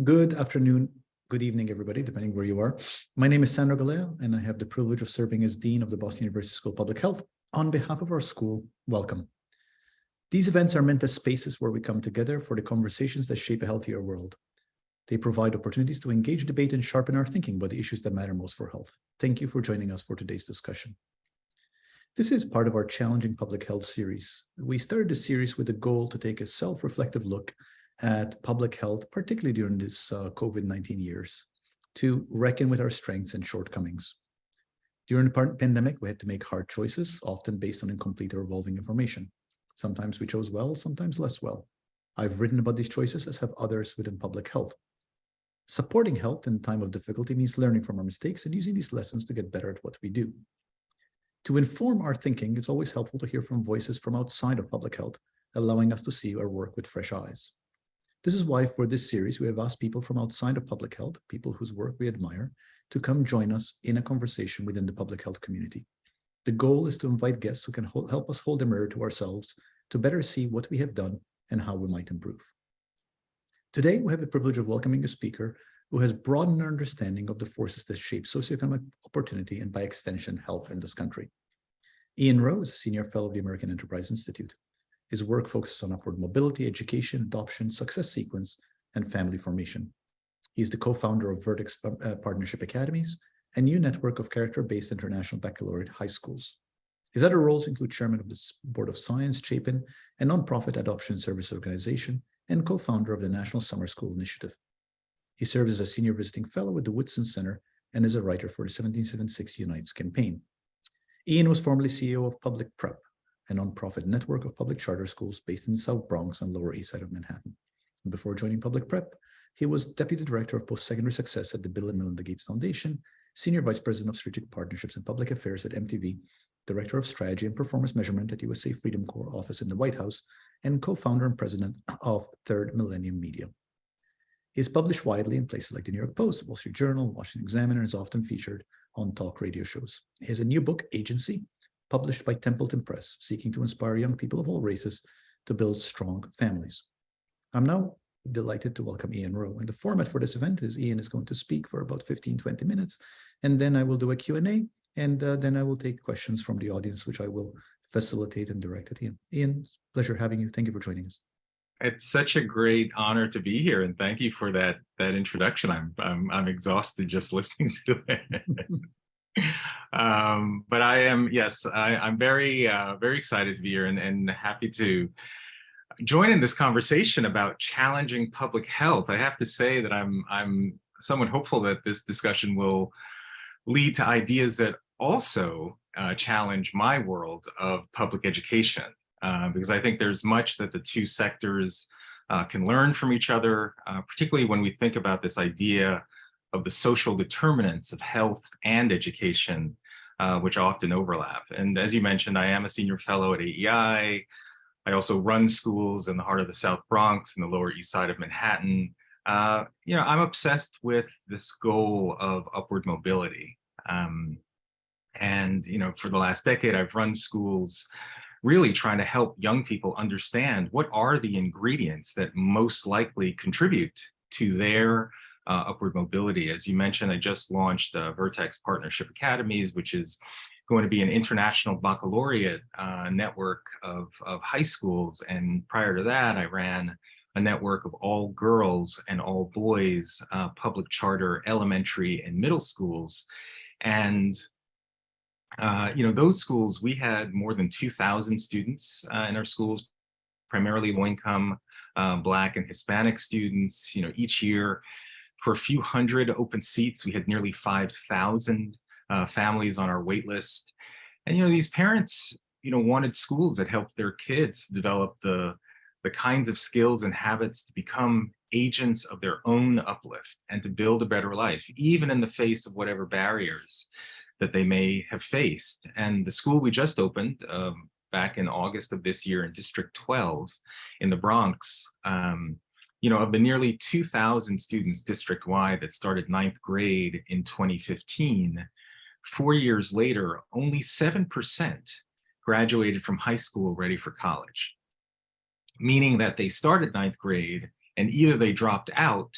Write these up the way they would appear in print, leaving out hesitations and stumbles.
Good afternoon, good evening, everybody, depending where you are. My name is Sandro Galea, and I have the privilege of serving as Dean of the Boston University School of Public Health. On behalf of our school, welcome. These events are meant as spaces where we come together for the conversations that shape a healthier world. They provide opportunities to engage, debate, and sharpen our thinking about the issues that matter most for health. Thank you for joining us for today's discussion. This is part of our Challenging Public Health series. We started the series with the goal to take a self-reflective look at public health, particularly during this COVID-19 years, to reckon with our strengths and shortcomings. During the pandemic, we had to make hard choices, often based on incomplete or evolving information. Sometimes we chose well, sometimes less well. I've written about these choices, as have others within public health. Supporting health in time of difficulty means learning from our mistakes and using these lessons to get better at what we do. To inform our thinking, it's always helpful to hear from voices from outside of public health, allowing us to see our work with fresh eyes. This is why for this series, we have asked people from outside of public health, people whose work we admire, to come join us in a conversation within the public health community. The goal is to invite guests who can help us hold a mirror to ourselves to better see what we have done and how we might improve. Today, we have the privilege of welcoming a speaker who has broadened our understanding of the forces that shape socioeconomic opportunity and, by extension, health in this country. Ian Rowe is a senior fellow of the American Enterprise Institute. His work focuses on upward mobility, education, adoption, success sequence, and family formation. He's the co-founder of Vertex Partnership Academies, a new network of character-based International Baccalaureate high schools. His other roles include chairman of the Board of Spence-Chapin, a nonprofit adoption service organization, and co-founder of the National Summer School Initiative. He serves as a senior visiting fellow with the Woodson Center and is a writer for the 1776 Unites campaign. Ian was formerly CEO of Public Prep, a nonprofit network of public charter schools based in the South Bronx and Lower East Side of Manhattan. And before joining Public Prep, he was Deputy Director of Post-Secondary Success at the Bill and Melinda Gates Foundation, Senior Vice President of Strategic Partnerships and Public Affairs at MTV, Director of Strategy and Performance Measurement at USA Freedom Corps Office in the White House, and co-founder and president of Third Millennium Media. He is published widely in places like the New York Post, Wall Street Journal, Washington Examiner, and is often featured on talk radio shows. He has a new book, Agency, published by Templeton Press, seeking to inspire young people of all races to build strong families. I'm now delighted to welcome Ian Rowe. And the format for this event is Ian is going to speak for about 15-20 minutes, and then I will do a Q&A, and then I will take questions from the audience, which I will facilitate and direct at Ian. Ian, pleasure having you. Thank you for joining us. It's such a great honor to be here, and thank you for that introduction. I'm exhausted just listening to it. But I am, yes, I'm very excited to be here and happy to join in this conversation about challenging public health. I have to say that I'm somewhat hopeful that this discussion will lead to ideas that also challenge my world of public education. Because I think there's much that the two sectors can learn from each other, particularly when we think about this idea of the social determinants of health and education, which often overlap. And as you mentioned, I am a senior fellow at AEI. I also run schools in the heart of the South Bronx and the Lower East Side of Manhattan. I'm obsessed with this goal of upward mobility. And for the last decade, I've run schools really trying to help young people understand what are the ingredients that most likely contribute to their upward mobility. As you mentioned, I just launched Vertex Partnership Academies, which is going to be an International Baccalaureate network of high schools. And prior to that, I ran a network of all girls and all boys public charter elementary and middle schools. And those schools, we had more than 2,000 students in our schools, primarily low-income Black and Hispanic students. Each year, for a few hundred open seats, we had nearly 5,000 families on our wait list. And these parents, wanted schools that helped their kids develop the kinds of skills and habits to become agents of their own uplift and to build a better life, even in the face of whatever barriers that they may have faced. And the school we just opened back in August of this year in District 12 in the Bronx, of the nearly 2,000 students district-wide that started 9th grade in 2015, 4 years later, only 7% graduated from high school ready for college, meaning that they started 9th grade and either they dropped out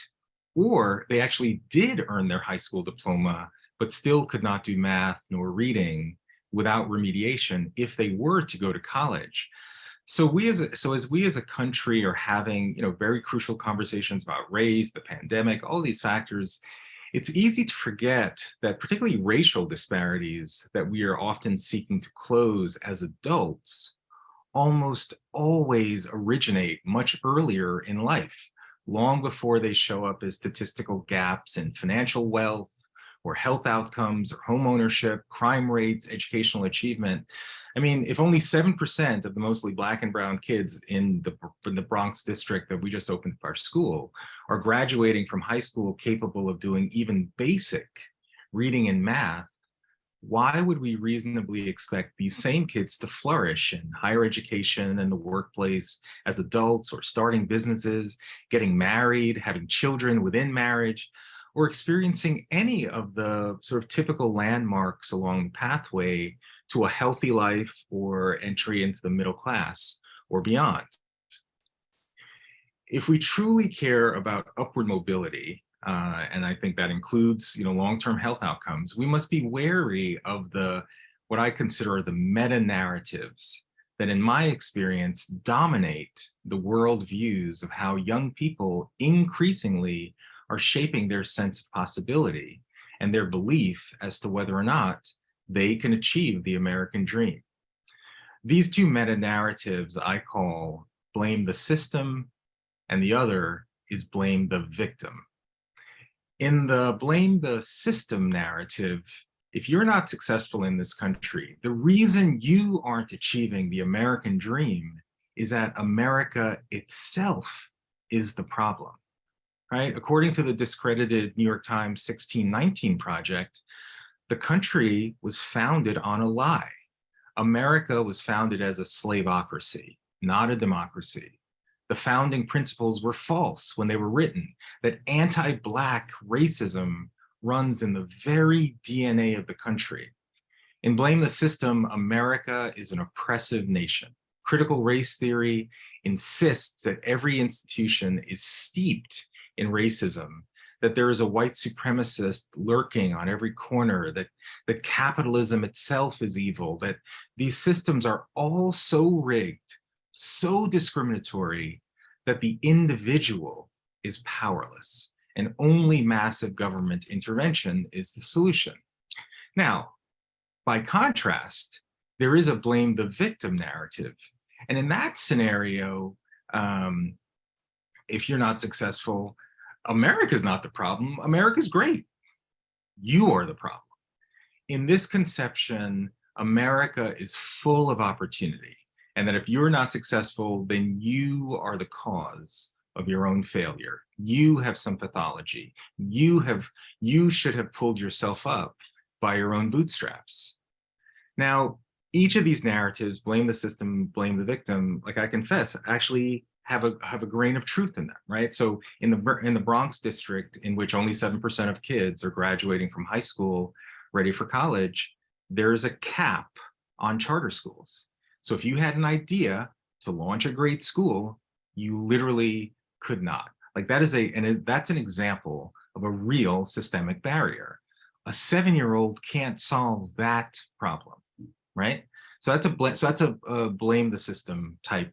or they actually did earn their high school diploma, but still could not do math nor reading without remediation if they were to go to college. So as we as a country are having, very crucial conversations about race, the pandemic, all these factors, it's easy to forget that particularly racial disparities that we are often seeking to close as adults almost always originate much earlier in life, long before they show up as statistical gaps in financial wealth or health outcomes or home ownership, crime rates, educational achievement. I mean, if only 7% of the mostly Black and brown kids in the Bronx district that we just opened up our school are graduating from high school capable of doing even basic reading and math, why would we reasonably expect these same kids to flourish in higher education and the workplace as adults, or starting businesses, getting married, having children within marriage, or experiencing any of the sort of typical landmarks along the pathway to a healthy life or entry into the middle class or beyond? If we truly care about upward mobility, and I think that includes, long-term health outcomes, we must be wary of what I consider the meta-narratives that, in my experience, dominate the worldviews of how young people increasingly are shaping their sense of possibility and their belief as to whether or not they can achieve the American dream. These two meta-narratives I call blame the system, and the other is blame the victim. In the blame the system narrative, if you're not successful in this country, the reason you aren't achieving the American dream is that America itself is the problem, right? According to the discredited New York Times 1619 Project, the country was founded on a lie. America was founded as a slaveocracy, not a democracy. The founding principles were false when they were written, that anti-Black racism runs in the very DNA of the country. In Blame the System, America is an oppressive nation. Critical race theory insists that every institution is steeped in racism, that there is a white supremacist lurking on every corner, that capitalism itself is evil, that these systems are all so rigged, so discriminatory, that the individual is powerless and only massive government intervention is the solution. Now, by contrast, there is a blame the victim narrative. And in that scenario, if you're not successful, America's not the problem, America's great. You are the problem. In this conception, America is full of opportunity, and that if you're not successful, then you are the cause of your own failure. You have some pathology. You should have pulled yourself up by your own bootstraps. Now, each of these narratives, blame the system, blame the victim, like I confess, actually have a grain of truth in them, right? So in the Bronx district, in which only 7% of kids are graduating from high school ready for college, there is a cap on charter schools. So if you had an idea to launch a great school, you literally could not. Like that's an example of a real systemic barrier. A 7-year-old can't solve that problem, right? So that's a blame the system type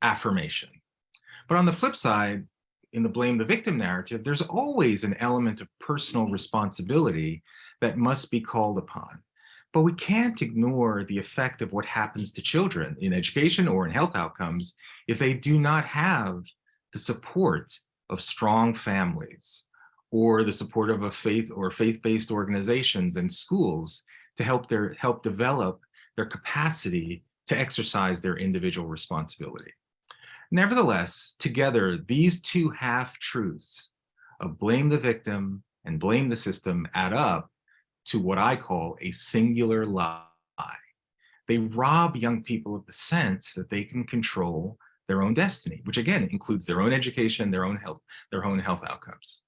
affirmation. But on the flip side, in the blame the victim narrative, there's always an element of personal responsibility that must be called upon. But we can't ignore the effect of what happens to children in education or in health outcomes if they do not have the support of strong families or the support of a faith-based organizations and schools to help develop their capacity to exercise their individual responsibility. Nevertheless, together, these two half-truths of blame the victim and blame the system add up to what I call a singular lie. They rob young people of the sense that they can control their own destiny, which again includes their own education, their own health outcomes.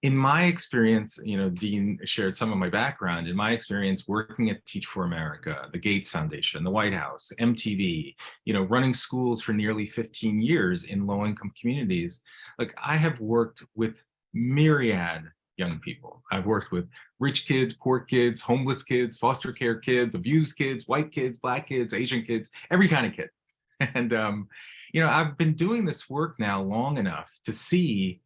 In my experience, Dean shared some of my background. In my experience working at Teach for America, the Gates Foundation, the White House, MTV, running schools for nearly 15 years in low-income communities, like I have worked with myriad young people. I've worked with rich kids, poor kids, homeless kids, foster care kids, abused kids, white kids, Black kids, Asian kids, every kind of kid. And, I've been doing this work now long enough to see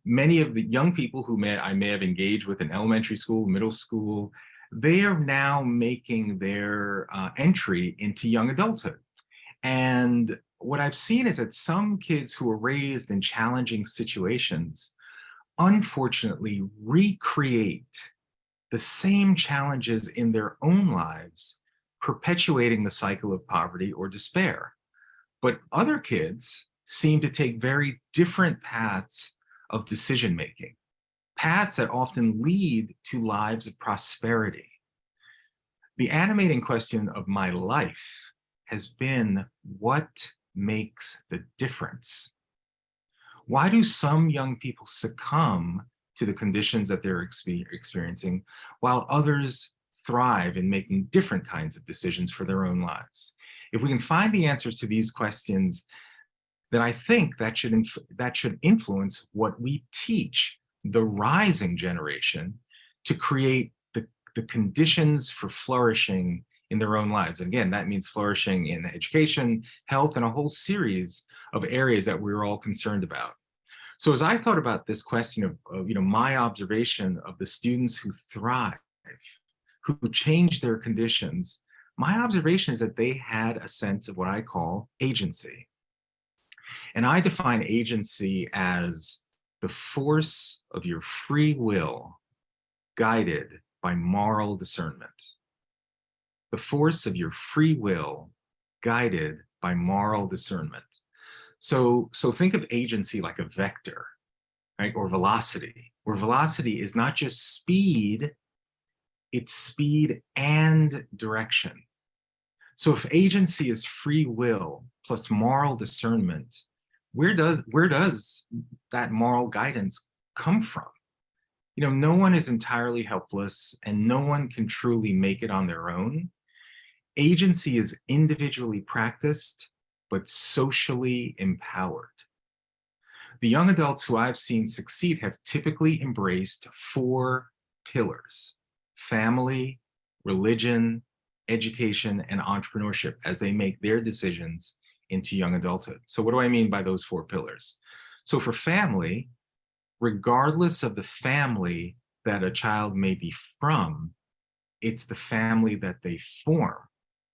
many of the young people who I may have engaged with in elementary school, middle school, they are now making their entry into young adulthood. And what I've seen is that some kids who are raised in challenging situations, unfortunately, recreate the same challenges in their own lives, perpetuating the cycle of poverty or despair. But other kids seem to take very different paths of decision-making, paths that often lead to lives of prosperity. The animating question of my life has been, what makes the difference? Why do some young people succumb to the conditions that they're experiencing, while others thrive in making different kinds of decisions for their own lives? If we can find the answers to these questions, then I think that should influence what we teach the rising generation to create the conditions for flourishing in their own lives. And again, that means flourishing in education, health, and a whole series of areas that we're all concerned about. So as I thought about this question of my observation of the students who thrive, who change their conditions, my observation is that they had a sense of what I call agency. And I define agency as the force of your free will guided by moral discernment. The force of your free will guided by moral discernment. So think of agency like a vector, right? Or velocity, where velocity is not just speed, it's speed and direction. So if agency is free will plus moral discernment, where does that moral guidance come from? No one is entirely helpless and no one can truly make it on their own. Agency is individually practiced, but socially empowered. The young adults who I've seen succeed have typically embraced 4 pillars: family, religion, education, and entrepreneurship as they make their decisions into young adulthood. So what do I mean by those 4 pillars? So for family, regardless of the family that a child may be from, it's the family that they form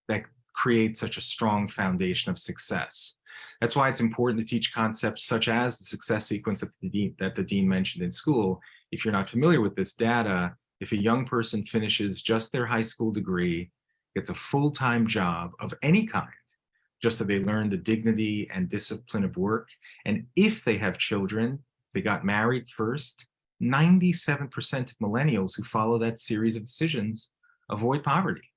that creates such a strong foundation of success. That's why it's important to teach concepts such as the success sequence that the dean mentioned in school. If you're not familiar with this data, if a young person finishes just their high school degree, gets a full-time job of any kind, just so they learn the dignity and discipline of work, and if they have children, they got married first, 97% of millennials who follow that series of decisions avoid poverty.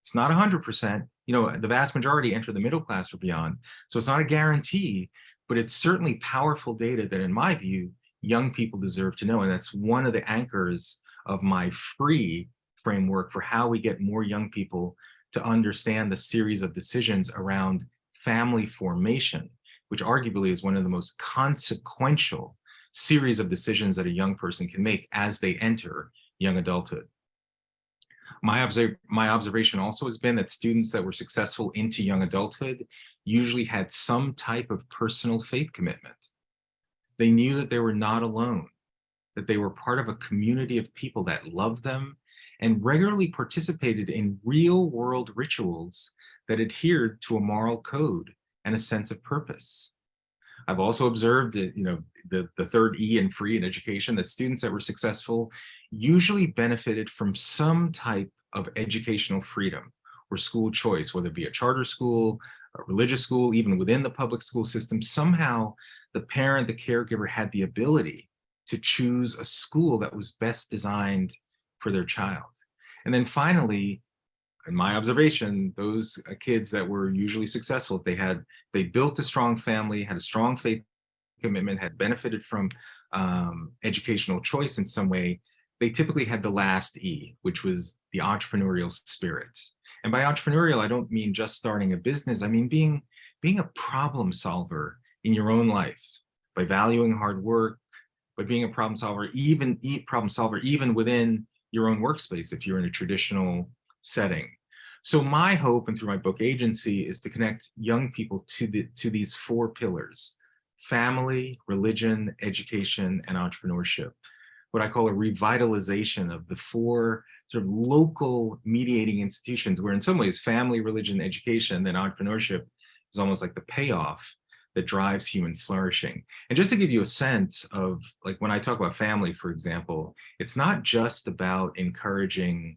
It's not 100%, the vast majority enter the middle class or beyond. So it's not a guarantee, but it's certainly powerful data that in my view, young people deserve to know. And that's one of the anchors of my F.R.E.E. framework for how we get more young people to understand the series of decisions around family formation, which arguably is one of the most consequential series of decisions that a young person can make as they enter young adulthood. My observation also has been that students that were successful into young adulthood usually had some type of personal faith commitment. They knew that they were not alone, that they were part of a community of people that loved them and regularly participated in real-world rituals that adhered to a moral code and a sense of purpose. I've also observed that, the third E in F.R.E.E. in education, that students that were successful usually benefited from some type of educational freedom or school choice, whether it be a charter school, a religious school, even within the public school system. Somehow the parent, the caregiver had the ability to choose a school that was best designed for their child. And then finally, in my observation, those kids that were usually successful, they built a strong family, had a strong faith commitment, had benefited from educational choice in some way, they typically had the last E, which was the entrepreneurial spirit. And by entrepreneurial, I don't mean just starting a business. I mean being a problem solver in your own life by valuing hard work, by being a problem solver, even within your own workspace if you're in a traditional setting. So my hope, and through my book Agency, is to connect young people to these four pillars: family, religion, education, and entrepreneurship. What I call a revitalization of the four sort of local mediating institutions, where in some ways family, religion, education, and entrepreneurship is almost like the payoff that drives human flourishing. And just to give you a sense of, like, when I talk about family, for example, it's not just about encouraging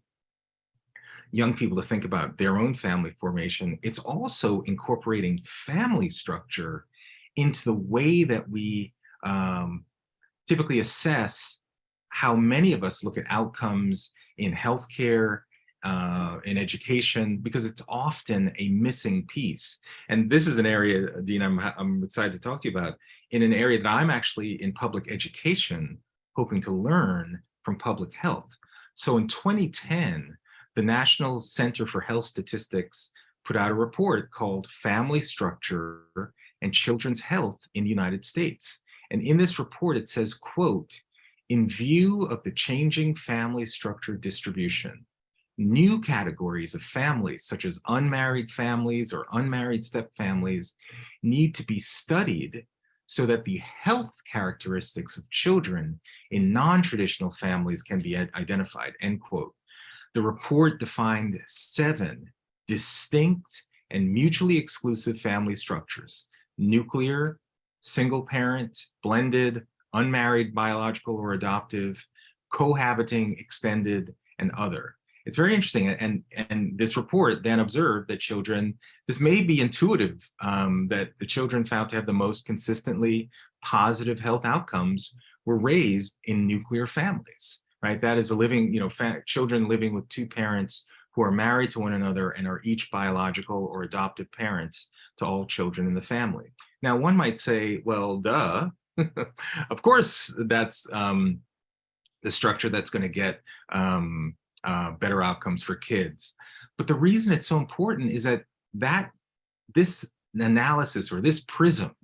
young people to think about their own family formation. It's also incorporating family structure into the way that we typically assess how many of us look at outcomes in healthcare, in education, because it's often a missing piece. And this is an area, Dean, I'm excited to talk to you about, in an area that I'm actually in public education hoping to learn from public health. So in 2010, the National Center for Health Statistics put out a report called Family Structure and Children's Health in the United States. And in this report, it says, quote, "In view of the changing family structure distribution, new categories of families, such as unmarried families or unmarried step-families, need to be studied so that the health characteristics of children in non-traditional families can be identified," end quote. The report defined 7 distinct and mutually exclusive family structures: nuclear, single parent, blended, unmarried, biological or adoptive, cohabiting, extended, and other. It's very interesting. And this report then observed that children, this may be intuitive, that the children found to have the most consistently positive health outcomes were raised in nuclear families, right? That is a living, children living with 2 parents who are married to one another and are each biological or adoptive parents to all children in the family. Now, one might say, well, duh, of course, that's the structure that's going to get better outcomes for kids. But the reason it's so important is that this analysis, or this prism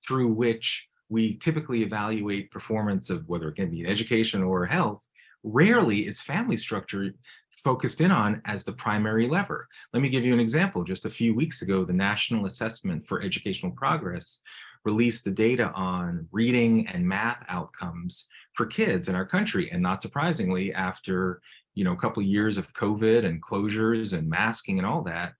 through which we typically evaluate performance of whether it can be in education or health, rarely is family structure focused in on as the primary lever. Let me give you an example. Just a few weeks ago, the National Assessment for Educational Progress released the data on reading and math outcomes for kids in our country. And not surprisingly, after a couple of years of COVID and closures and masking and all that,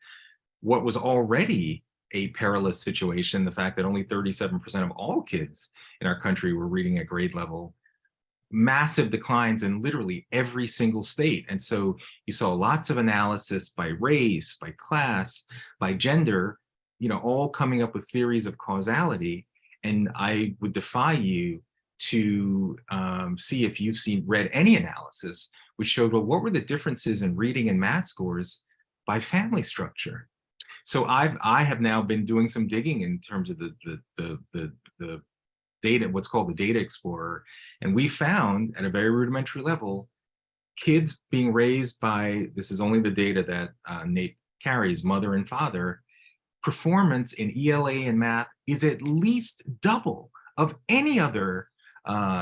what was already a perilous situation, the fact that only 37% of all kids in our country were reading at grade level, massive declines in literally every single state. And so you saw lots of analysis by race, by class, by gender, all coming up with theories of causality. And I would defy you to see if you've read any analysis which showed, well, what were the differences in reading and math scores by family structure? So I have now been doing some digging in terms of the data, what's called the Data Explorer, and we found at a very rudimentary level, kids being raised by, this is only the data that NAEP carries, mother and father, performance in ELA and math is at least double of any other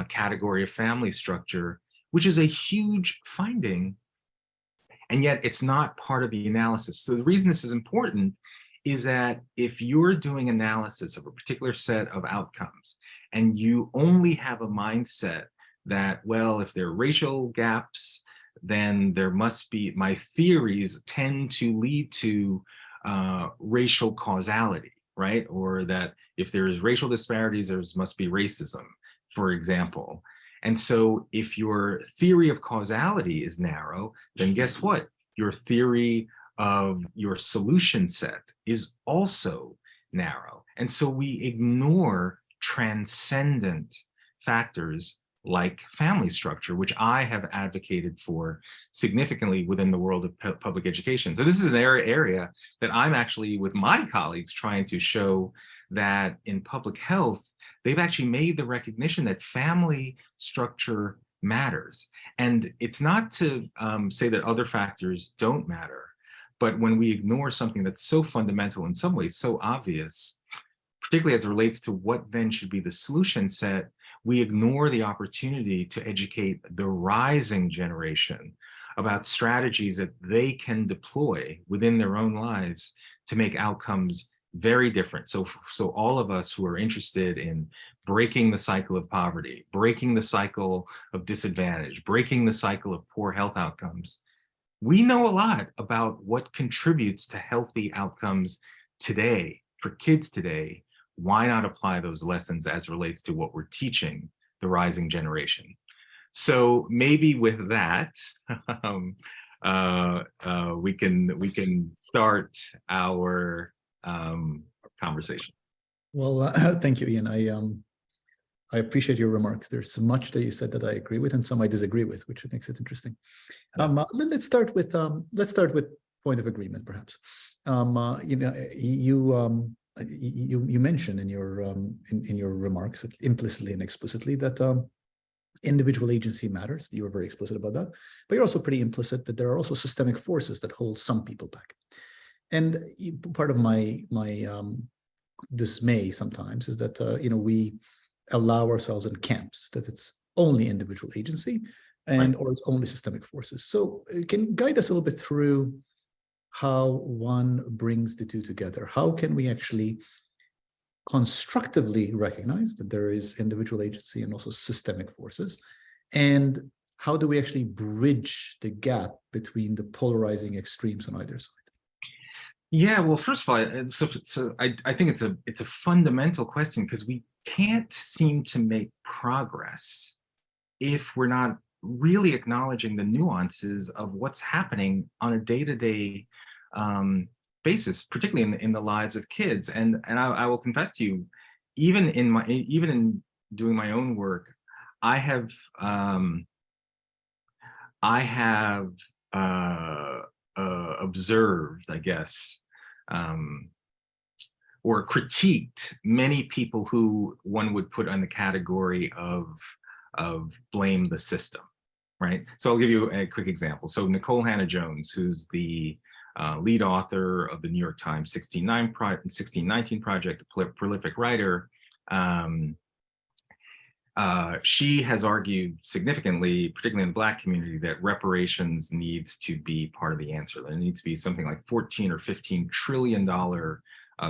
category of family structure, which is a huge finding, and yet it's not part of the analysis. So the reason this is important is that if you're doing analysis of a particular set of outcomes and you only have a mindset that, well, if there are racial gaps, then there must be, my theories tend to lead to racial causality, right? Or that if there is racial disparities, there must be racism, for example. And so if your theory of causality is narrow, then guess what? Your theory of your solution set is also narrow. And so we ignore transcendent factors like family structure, which I have advocated for significantly within the world of public education. So this is an area that I'm actually, with my colleagues, trying to show that in public health, they've actually made the recognition that family structure matters. And it's not to say that other factors don't matter, but when we ignore something that's so fundamental, in some ways so obvious, particularly as it relates to what then should be the solution set, we ignore the opportunity to educate the rising generation about strategies that they can deploy within their own lives to make outcomes very different. So all of us who are interested in breaking the cycle of poverty, breaking the cycle of disadvantage, breaking the cycle of poor health outcomes, we know a lot about what contributes to healthy outcomes today, for kids today. Why not apply those lessons as it relates to what we're teaching the rising generation? So maybe with that, we can start our conversation. Well, thank you, Ian. I appreciate your remarks. There's so much that you said that I agree with, and some I disagree with, which makes it interesting. Yeah. Let's start with point of agreement, perhaps. You mentioned in your remarks implicitly and explicitly that individual agency matters. You were very explicit about that, but you're also pretty implicit that there are also systemic forces that hold some people back. And part of my dismay sometimes is that we allow ourselves in camps that it's only individual agency or it's only systemic forces. So can you guide us a little bit through how one brings the two together? How can we actually constructively recognize that there is individual agency and also systemic forces? And how do we actually bridge the gap between the polarizing extremes on either side? Yeah, well, first of all, so I think it's a fundamental question, because we can't seem to make progress if we're not really acknowledging the nuances of what's happening on a day-to-day basis, particularly in the lives of kids. And I will confess to you, even in doing my own work, I have observed, I guess, or critiqued many people who one would put on the category of blame the system, right? So I'll give you a quick example. So Nicole Hannah-Jones, who's the lead author of the New York Times 1619 Project, a prolific writer, she has argued significantly, particularly in the Black community, that reparations needs to be part of the answer. There needs to be something like $14 or $15 trillion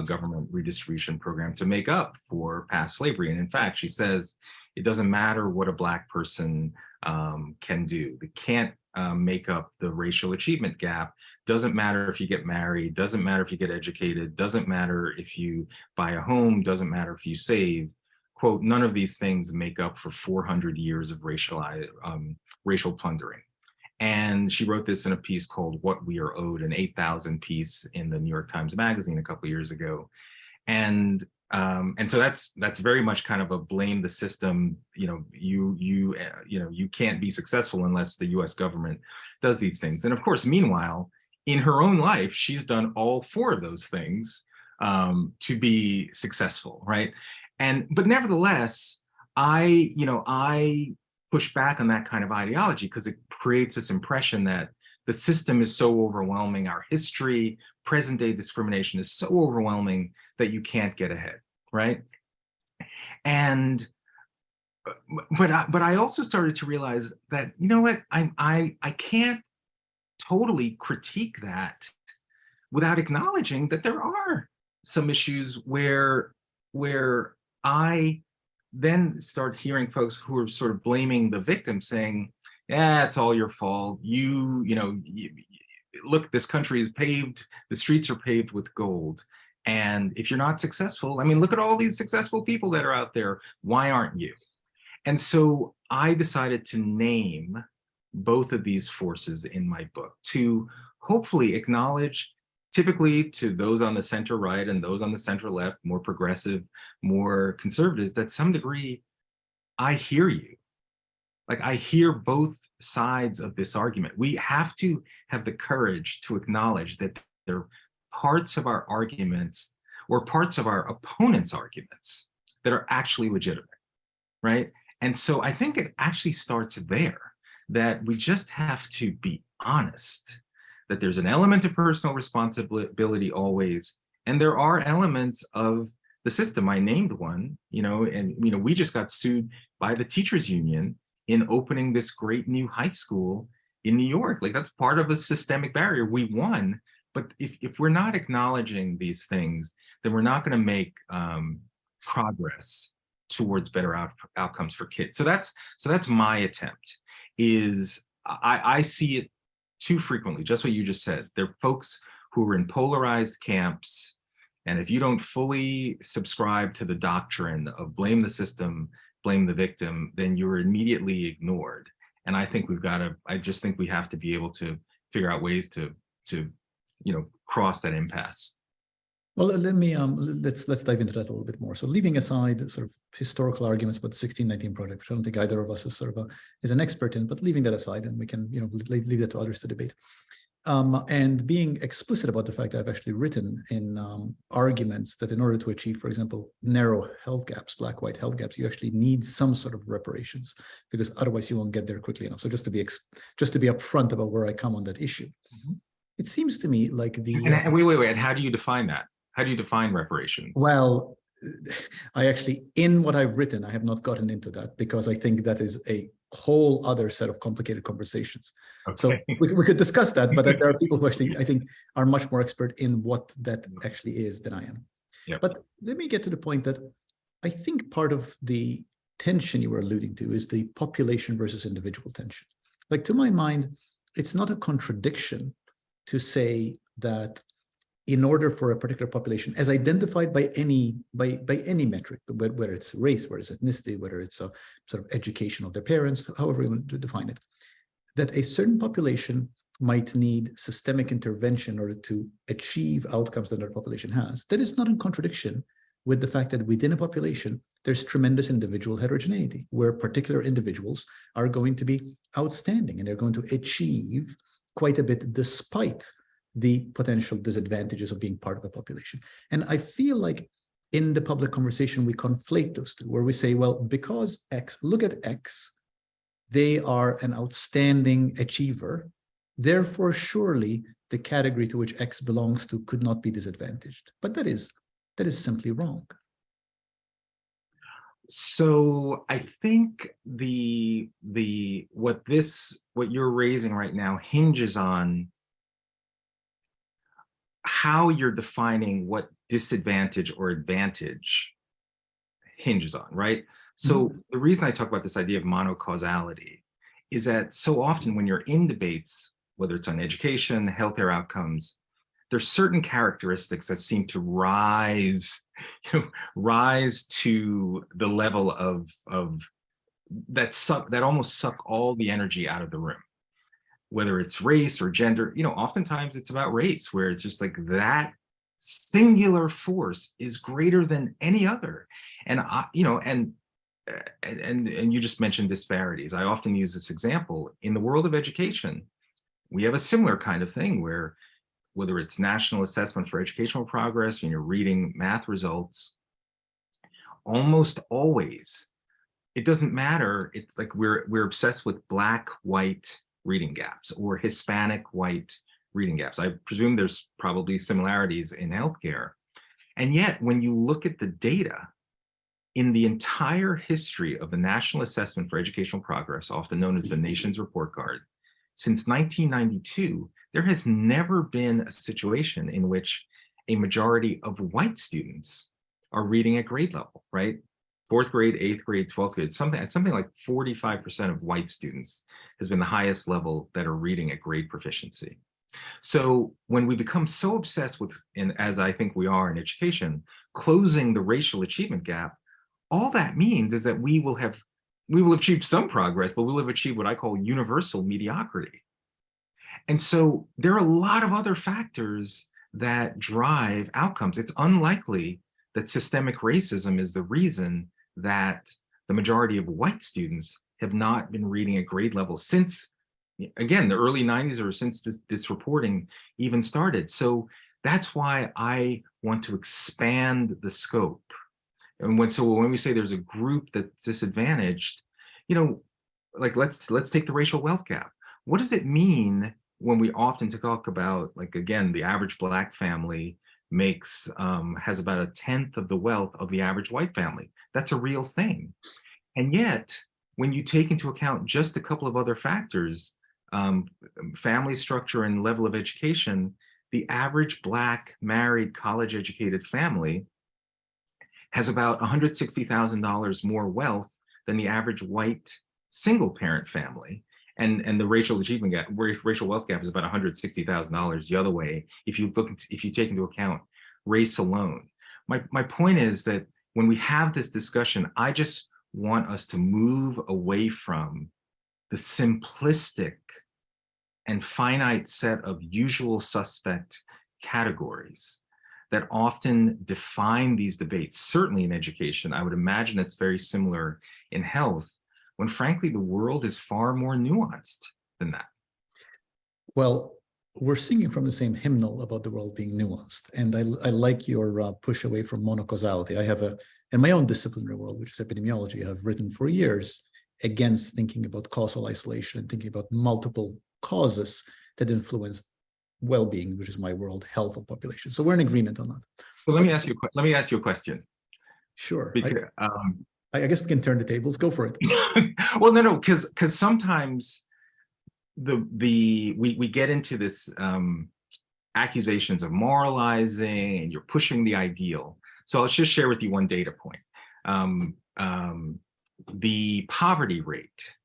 government redistribution program to make up for past slavery. And in fact, she says it doesn't matter what a Black person can do. They can't make up the racial achievement gap. Doesn't matter if you get married, doesn't matter if you get educated, doesn't matter if you buy a home, doesn't matter if you save. Quote, none of these things make up for 400 years of racial plundering. And she wrote this in a piece called What We Are Owed, an 8,000 piece in the New York Times Magazine a couple of years ago. And so that's very much kind of a blame the system. You can't be successful unless the U.S. government does these things. And of course, meanwhile, in her own life, she's done all four of those things to be successful, right? But nevertheless, I push back on that kind of ideology because it creates this impression that the system is so overwhelming, our history, present day discrimination is so overwhelming that you can't get ahead, right? And but I also started to realize that, you know what, I can't totally critique that without acknowledging that there are some issues where I then start hearing folks who are sort of blaming the victim, saying, "Yeah, it's all your fault. Look, this country is paved, the streets are paved with gold. And if you're not successful, I mean, look at all these successful people that are out there. Why aren't you?" And so I decided to name both of these forces in my book to hopefully acknowledge, typically to those on the center right and those on the center left, more progressive, more conservatives, that some degree, I hear you. Like, I hear both sides of this argument. We have to have the courage to acknowledge that there are parts of our arguments or parts of our opponents' arguments that are actually legitimate, right? And so I think it actually starts there, that we just have to be honest, that there's an element of personal responsibility always, and there are elements of the system. I named one, and we just got sued by the teachers union in opening this great new high school in New York. Like, that's part of a systemic barrier. We won, but if we're not acknowledging these things, then we're not going to make progress towards better outcomes for kids. So that's my attempt. Is I see it too frequently, just what you just said. There are folks who are in polarized camps, and if you don't fully subscribe to the doctrine of blame the system, blame the victim, then you're immediately ignored. And I think I just think we have to be able to figure out ways to cross that impasse. Well, let me let's dive into that a little bit more. So, leaving aside sort of historical arguments about the 1619 Project, which I don't think either of us is an expert in, but leaving that aside, and we can leave that to others to debate. And being explicit about the fact that I've actually written in arguments that in order to achieve, for example, narrow health gaps, black-white health gaps, you actually need some sort of reparations, because otherwise you won't get there quickly enough. So just to be upfront about where I come on that issue, it seems to me like And wait. And how do you define that? How do you define reparations? Well, I actually, in what I've written, I have not gotten into that, because I think that is a whole other set of complicated conversations. Okay. So we could discuss that, but there are people who actually, I think, are much more expert in what that actually is than I am. Yep. But let me get to the point that I think part of the tension you were alluding to is the population versus individual tension. Like, to my mind, it's not a contradiction to say that in order for a particular population, as identified by any metric, whether it's race, whether it's ethnicity, whether it's a sort of education of their parents, however you want to define it, that a certain population might need systemic intervention in order to achieve outcomes that another population has. That is not in contradiction with the fact that within a population, there's tremendous individual heterogeneity, where particular individuals are going to be outstanding and they're going to achieve quite a bit despite the potential disadvantages of being part of a population. And I feel like in the public conversation, we conflate those two, where we say, well, because X, look at X, they are an outstanding achiever, therefore surely the category to which X belongs to could not be disadvantaged. But that is simply wrong. So I think what you're raising right now hinges on how you're defining what disadvantage or advantage hinges on, right? So the reason I talk about this idea of monocausality is that so often when you're in debates, whether it's on education, healthcare outcomes, there's certain characteristics that seem to rise to the level of that almost suck all the energy out of the room. Whether it's race or gender, oftentimes it's about race, where it's just like that singular force is greater than any other. And and you just mentioned disparities. I often use this example in the world of education. We have a similar kind of thing where, whether it's national assessment for educational progress and you're reading math results, almost always, it doesn't matter. It's like we're obsessed with black, white reading gaps or Hispanic white reading gaps. I presume there's probably similarities in healthcare. And yet, when you look at the data in the entire history of the National Assessment for Educational Progress, often known as the nation's report card, since 1992, there has never been a situation in which a majority of white students are reading at grade level, right? 4th grade, 8th grade, 12th grade, something like 45% of white students has been the highest level that are reading at grade proficiency. So when we become so obsessed with, and as I think we are in education, closing the racial achievement gap, all that means is that we will have achieved some progress, but we'll have achieved what I call universal mediocrity. And so there are a lot of other factors that drive outcomes. It's unlikely that systemic racism is the reason that the majority of white students have not been reading at grade level since, again, the early 90s, or since this reporting even started. So that's why I want to expand the scope, And when we say there's a group that's disadvantaged, you know, like let's take the racial wealth gap. What does it mean when we often talk about, like, again, the average Black family makes has about 1/10 of the wealth of the average white family? That's a real thing. And yet, when you take into account just a couple of other factors, family structure and level of education, the average Black married college-educated family has about $160,000 more wealth than the average white single-parent family. And the racial achievement gap, racial wealth gap, is about $160,000 the other way if you take into account race alone. My point is that when we have this discussion, I just want us to move away from the simplistic and finite set of usual suspect categories that often define these debates, certainly in education. I would imagine it's very similar in health, when frankly, the world is far more nuanced than that. Well, we're singing from the same hymnal about the world being nuanced. And I like your push away from monocausality. I have in my own disciplinary world, which is epidemiology, I've written for years against thinking about causal isolation and thinking about multiple causes that influence well-being, which is my world, health of population. So we're in agreement on that. So let me ask you a question. Sure. Because, I guess we can turn the tables. Go for it. Well, no, because sometimes we get into this accusations of moralizing, and you're pushing the ideal. So I'll just share with you one data point. The poverty rate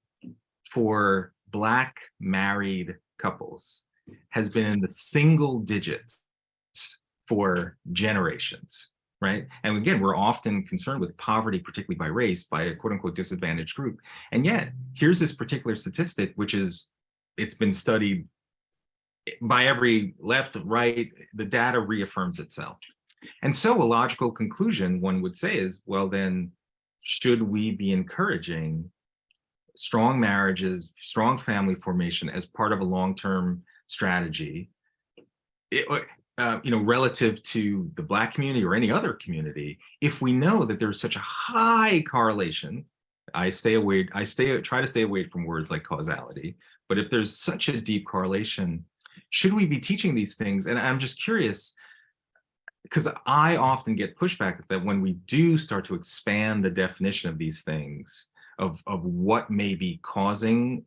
for Black married couples has been in the single digits for generations, right? And again, we're often concerned with poverty, particularly by race, by a quote unquote disadvantaged group. And yet, here's this particular statistic, which is, it's been studied by every left, right, the data reaffirms itself. And so a logical conclusion one would say is, well, then should we be encouraging strong marriages, strong family formation as part of a long-term strategy, relative to the Black community or any other community, if we know that there's such a high correlation? I try to stay away from words like causality, but if there's such a deep correlation, should we be teaching these things? And I'm just curious, because I often get pushback that when we do start to expand the definition of these things, of what may be causing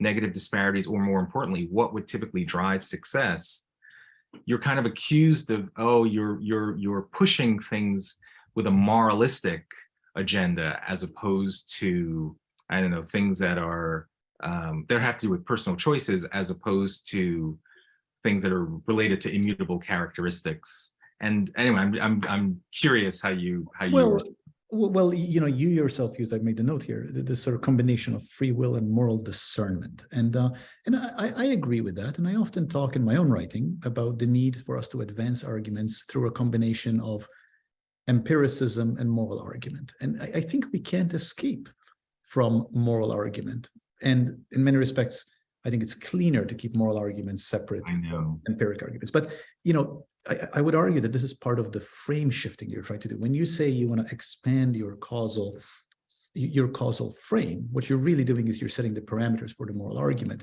negative disparities, or more importantly, what would typically drive success, you're kind of accused of, oh, you're pushing things with a moralistic agenda, as opposed to, I don't know, things that are that have to do with personal choices, as opposed to things that are related to immutable characteristics. And anyway, I'm curious how you. Well, you yourself used, I made the note here, this sort of combination of free will and moral discernment. And I agree with that. And I often talk in my own writing about the need for us to advance arguments through a combination of empiricism and moral argument. And I think we can't escape from moral argument. And in many respects, I think it's cleaner to keep moral arguments separate from empiric arguments. But, I would argue that this is part of the frame shifting you're trying to do. When you say you want to expand your causal frame, what you're really doing is you're setting the parameters for the moral argument.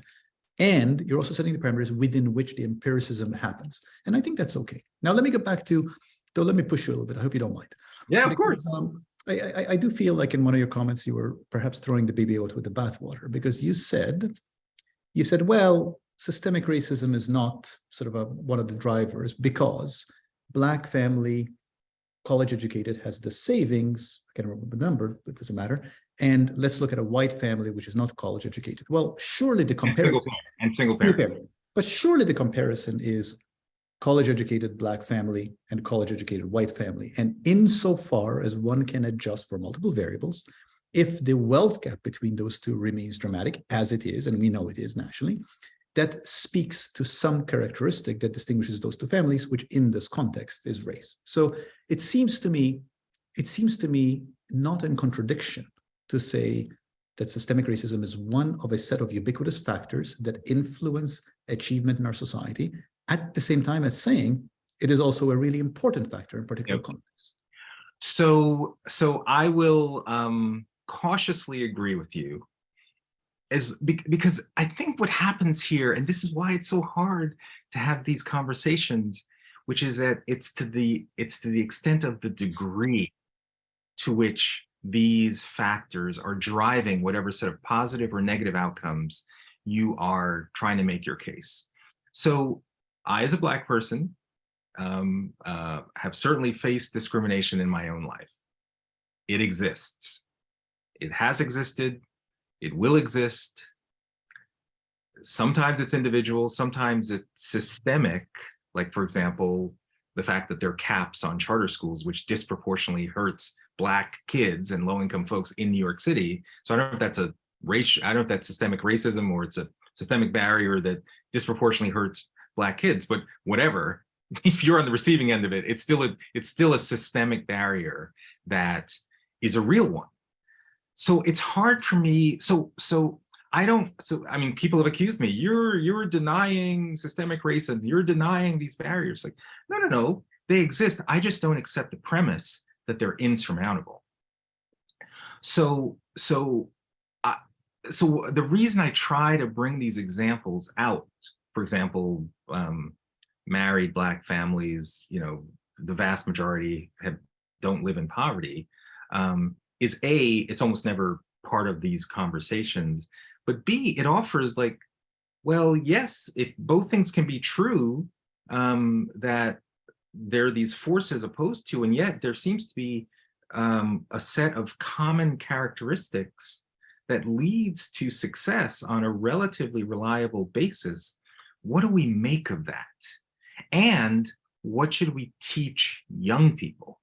And you're also setting the parameters within which the empiricism happens. And I think that's okay. Now, let me get back to, though, let me push you a little bit. I hope you don't mind. Yeah, of course. I do feel like in one of your comments, you were perhaps throwing the baby out with the bathwater, because you said, well, systemic racism is not sort of one of the drivers because Black family, college educated, has the savings. I can't remember the number, but it doesn't matter. And let's look at a white family, which is not college educated. Well, surely the comparison and single parent. But surely the comparison is college educated Black family and college educated white family. And insofar as one can adjust for multiple variables, if the wealth gap between those two remains dramatic, as it is, and we know it is nationally, that speaks to some characteristic that distinguishes those two families, which in this context is race. So it seems to me not in contradiction to say that systemic racism is one of a set of ubiquitous factors that influence achievement in our society, at the same time as saying it is also a really important factor in particular contexts. So I will cautiously agree with you, because I think what happens here, and this is why it's so hard to have these conversations, which is that it's to the extent of the degree to which these factors are driving whatever set of positive or negative outcomes you are trying to make your case. So I, as a Black person, have certainly faced discrimination in my own life. It exists. It has existed. It will exist. Sometimes it's individual, sometimes it's systemic, like, for example, the fact that there are caps on charter schools, which disproportionately hurts Black kids and low-income folks in New York City. So I don't know if that's a race, I don't know if that's systemic racism or it's a systemic barrier that disproportionately hurts Black kids, but whatever, if you're on the receiving end of it, it's still a systemic barrier that is a real one. So it's hard for me. I mean, people have accused me, you're denying systemic racism, you're denying these barriers. Like, no, they exist. I just don't accept the premise that they're insurmountable. So the reason I try to bring these examples out, for example, married Black families, the vast majority don't live in poverty, is A, it's almost never part of these conversations, but B, it offers like, well, yes, if both things can be true, that there are these forces opposed to, and yet there seems to be a set of common characteristics that leads to success on a relatively reliable basis. What do we make of that? And what should we teach young people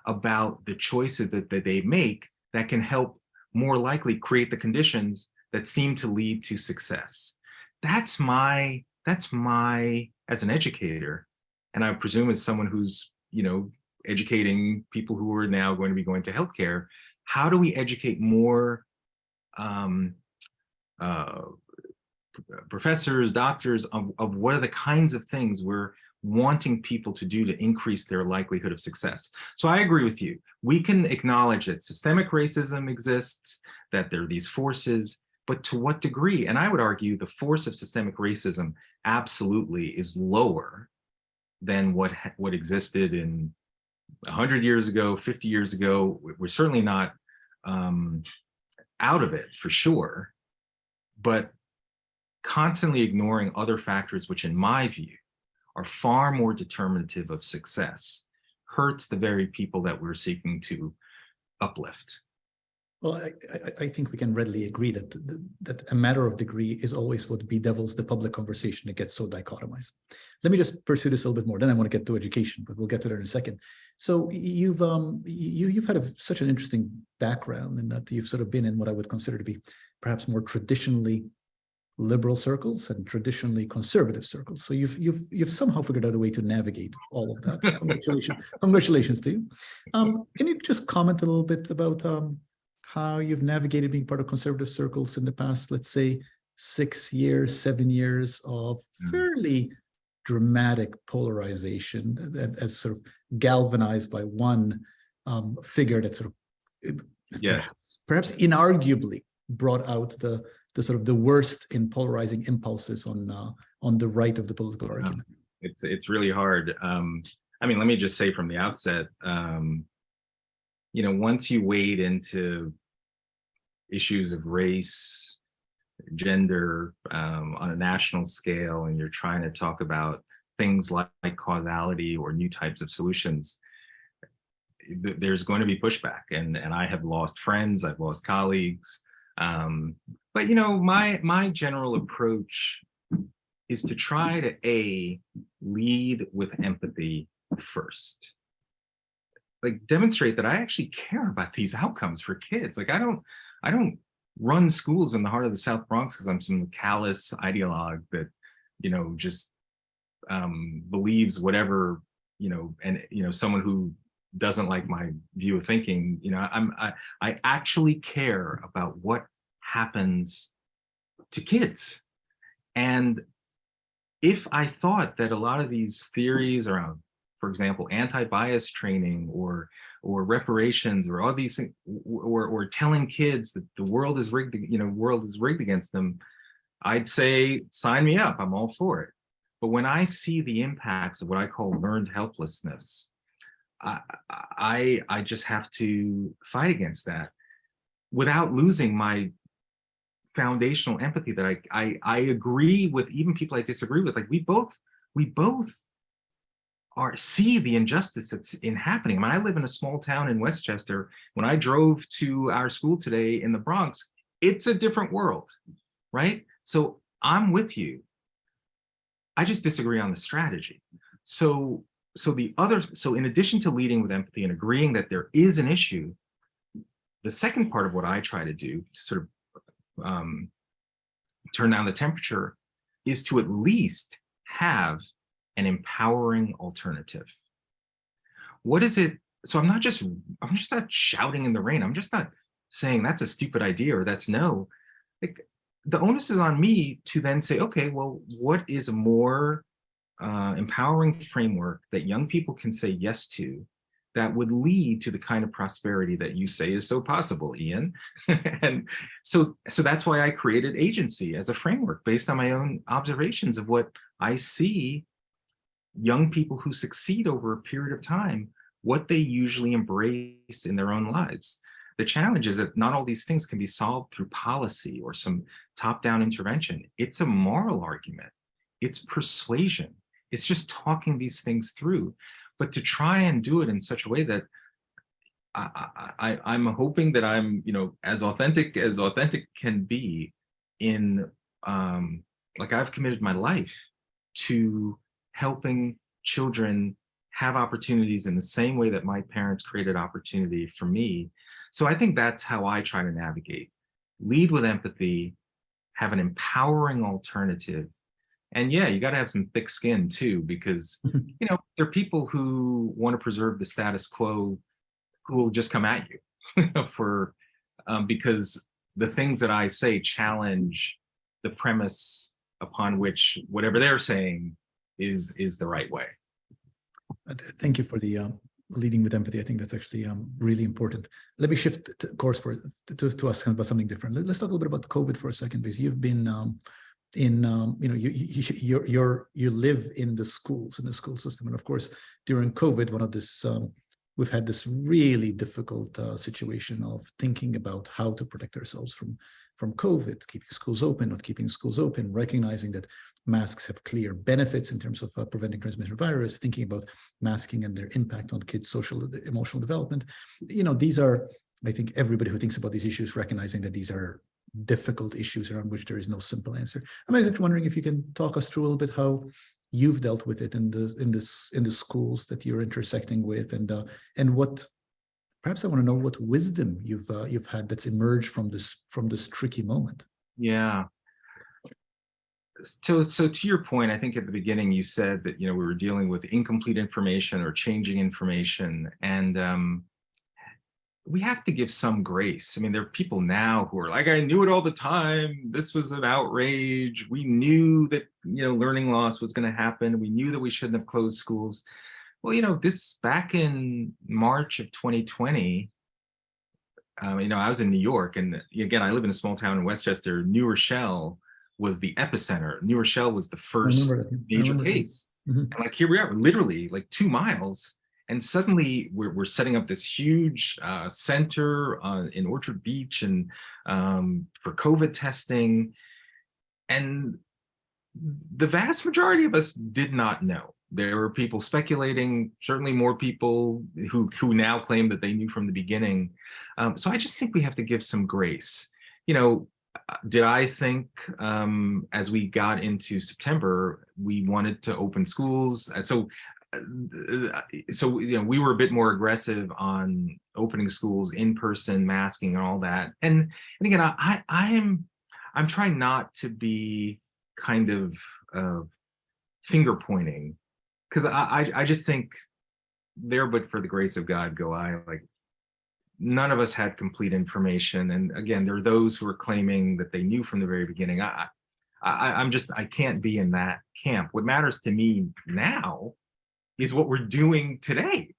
about the choices that they make that can help more likely create the conditions that seem to lead to success? That's my, as an educator, and I presume as someone who's, educating people who are now going to be going to healthcare, how do we educate more professors, doctors, of what are the kinds of things we're wanting people to do to increase their likelihood of success? So I agree with you. We can acknowledge that systemic racism exists, that there are these forces, but to what degree? And I would argue the force of systemic racism absolutely is lower than what existed in 100 years ago, 50 years ago. We're certainly not out of it, for sure, but constantly ignoring other factors, which in my view are far more determinative of success, hurts the very people that we're seeking to uplift. Well, I think we can readily agree that that a matter of degree is always what bedevils the public conversation. It gets so dichotomized. Let me just pursue this a little bit more. Then I want to get to education, but we'll get to that in a second. So you've had such an interesting background in that you've sort of been in what I would consider to be perhaps more traditionally liberal circles and traditionally conservative circles. So you've somehow figured out a way to navigate all of that. Congratulations to you. Can you just comment a little bit about how you've navigated being part of conservative circles in the past, let's say 6 years, 7 years of fairly dramatic polarization that as sort of galvanized by one figure that sort of perhaps inarguably brought out the sort of the worst in polarizing impulses on the right of the political argument? It's really hard. I mean, let me just say from the outset, once you wade into issues of race, gender on a national scale, and you're trying to talk about things like causality or new types of solutions, there's going to be pushback. And I have lost friends, I've lost colleagues. But my general approach is to try to lead with empathy first. Like, demonstrate that I actually care about these outcomes for kids. Like, I don't run schools in the heart of the South Bronx because I'm some callous ideologue that, just believes whatever, and someone who doesn't like my view of thinking. I actually care about what happens to kids. And if I thought that a lot of these theories around for example, anti-bias training or reparations or all these things, or telling kids that the world is rigged, world is rigged against them, I'd say, sign me up, I'm all for it. But when I see the impacts of what I call learned helplessness, I just have to fight against that without losing my foundational empathy that I agree with even people I disagree with. Like we both see the injustice that's happening. I mean, I live in a small town in Westchester. When I drove to our school today in the Bronx, it's a different world, right? So I'm with you. I just disagree on the strategy. So in addition to leading with empathy and agreeing that there is an issue, the second part of what I try to do to sort of turn down the temperature is to at least have an empowering alternative. What is it? So I'm just not shouting in the rain. I'm just not saying that's a stupid idea or that's no. Like, the onus is on me to then say, okay, well, what is a more empowering framework that young people can say yes to that would lead to the kind of prosperity that you say is so possible, Ian? And so that's why I created agency as a framework based on my own observations of what I see young people who succeed over a period of time, what they usually embrace in their own lives. The challenge is that not all these things can be solved through policy or some top-down intervention. It's a moral argument. It's persuasion. It's just talking these things through. But to try and do it in such a way that I'm hoping that I'm, as authentic can be in, like I've committed my life to helping children have opportunities in the same way that my parents created opportunity for me. So I think that's how I try to navigate. Lead with empathy, have an empowering alternative. And yeah, you got to have some thick skin too, because, there are people who want to preserve the status quo who will just come at you because the things that I say challenge the premise upon which whatever they're saying is the right way. Thank you for the leading with empathy. I think that's actually really important. Let me shift course to ask about something different. Let's talk a little bit about COVID for a second, because you've been you live in the schools, in the school system, and of course during COVID, we've had this really difficult situation of thinking about how to protect ourselves from COVID, keeping schools open, not keeping schools open, recognizing that masks have clear benefits in terms of preventing transmission of virus, thinking about masking and their impact on kids' social, emotional development. These are, I think everybody who thinks about these issues recognizing that these are difficult issues around which there is no simple answer. I'm actually wondering if you can talk us through a little bit how you've dealt with it in the schools that you're intersecting with, and what, perhaps I want to know what wisdom you've had that's emerged from this tricky moment. Yeah. So to your point, I think at the beginning you said that we were dealing with incomplete information or changing information, and we have to give some grace. I mean, there are people now who are like, I knew it all the time. This was an outrage. We knew that learning loss was going to happen. We knew that we shouldn't have closed schools. Well, this back in March of 2020. I was in New York, and again, I live in a small town in Westchester. New Rochelle was the epicenter. New Rochelle was the first major case. Mm-hmm. And like here we are, literally like 2 miles. And suddenly we're setting up this huge center in Orchard Beach and for COVID testing. And the vast majority of us did not know. There were people speculating, certainly more people who now claim that they knew from the beginning. So I just think we have to give some grace. Did I think as we got into September, we wanted to open schools? So we were a bit more aggressive on opening schools in person, masking and all that. And again, I'm trying not to be kind of finger pointing, because I just think there, but for the grace of God go I. Like, none of us had complete information. And again, there are those who are claiming that they knew from the very beginning. I can't be in that camp. What matters to me now is what we're doing today.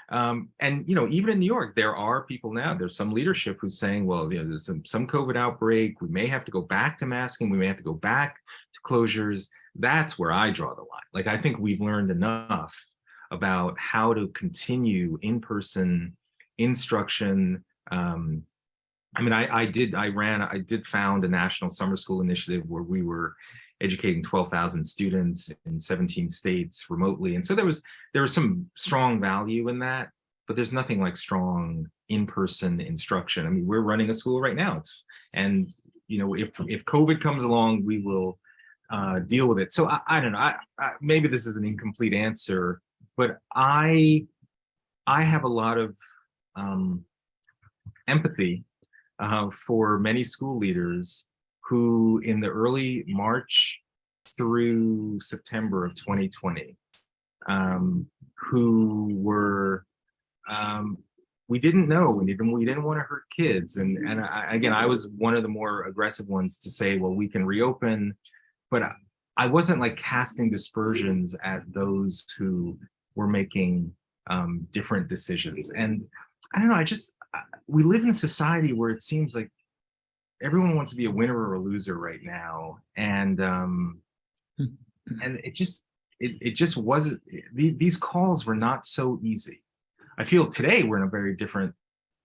And even in New York, there are people now, there's some leadership who's saying, well, there's some COVID outbreak, we may have to go back to masking, we may have to go back to closures. That's where I draw the line. Like, I think we've learned enough about how to continue in-person instruction. I did found a national summer school initiative where we were educating 12,000 students in 17 states remotely. And so there was some strong value in that, but there's nothing like strong in-person instruction. I mean, we're running a school right now. If COVID comes along, we will deal with it. So I don't know, maybe this is an incomplete answer, but I have a lot of empathy for many school leaders who in the early March through September of 2020, who were, we didn't know, we didn't want to hurt kids. And I was one of the more aggressive ones to say, well, we can reopen, but I wasn't like casting dispersions at those who were making different decisions. And I don't know, we live in a society where it seems like everyone wants to be a winner or a loser right now, and it just wasn't. These calls were not so easy. I feel today we're in a very different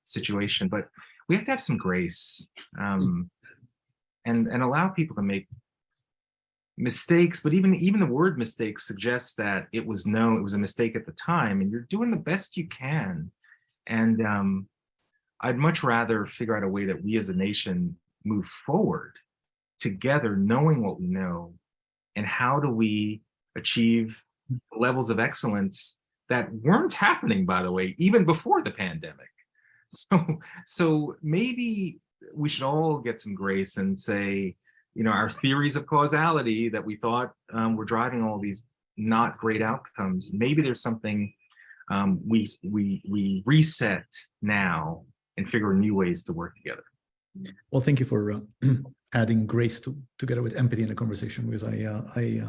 situation, but we have to have some grace and allow people to make mistakes. But even the word mistake suggests that it was a mistake at the time, and you're doing the best you can. And I'd much rather figure out a way that we as a nation move forward together, knowing what we know, and how do we achieve levels of excellence that weren't happening, by the way, even before the pandemic. So maybe we should all get some grace and say, our theories of causality that we thought were driving all these not great outcomes, maybe there's something we reset now and figure new ways to work together. Well, thank you for adding grace together with empathy in the conversation, because I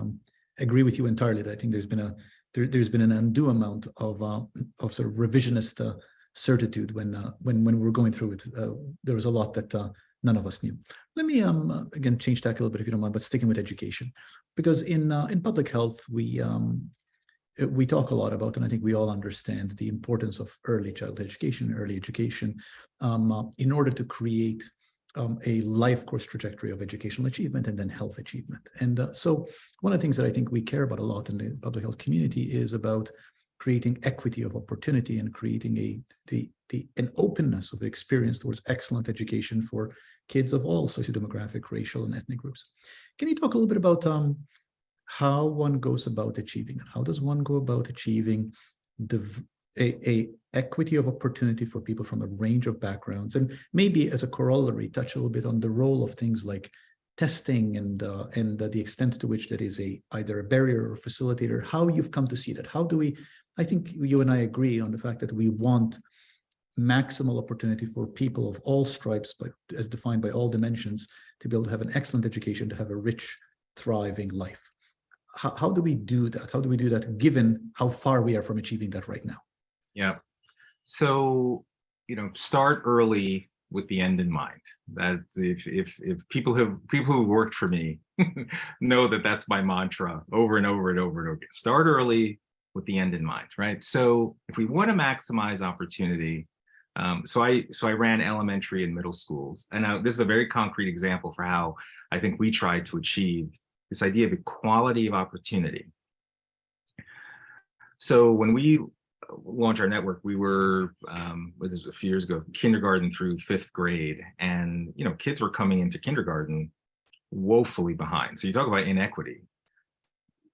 agree with you entirely that I think there's been an undue amount of sort of revisionist certitude when we were going through it. There was a lot that none of us knew. Let me again change tack a little bit, if you don't mind, but sticking with education, because in public health we talk a lot about, and I think we all understand the importance of early childhood education, in order to create a life course trajectory of educational achievement and then health achievement. And so one of the things that I think we care about a lot in the public health community is about creating equity of opportunity and creating an openness of the experience towards excellent education for kids of all sociodemographic, racial, and ethnic groups. Can you talk a little bit about how one goes about achieving it? How does one go about achieving a equity of opportunity for people from a range of backgrounds? And maybe as a corollary, touch a little bit on the role of things like testing and the extent to which that is either a barrier or facilitator, how you've come to see that. How do we, I think you and I agree on the fact that we want maximal opportunity for people of all stripes, but as defined by all dimensions, to be able to have an excellent education, to have a rich, thriving life. How do we do that? How do we do that given how far we are from achieving that right now? Yeah. So, start early with the end in mind. That's if people who worked for me know that that's my mantra over and over and over and over again. Start early with the end in mind, right? So if we want to maximize opportunity, so I ran elementary and middle schools, and this is a very concrete example for how I think we tried to achieve this idea of equality of opportunity. So when we launched our network, we were, this was a few years ago, kindergarten through 5th grade. And, kids were coming into kindergarten woefully behind. So you talk about inequity.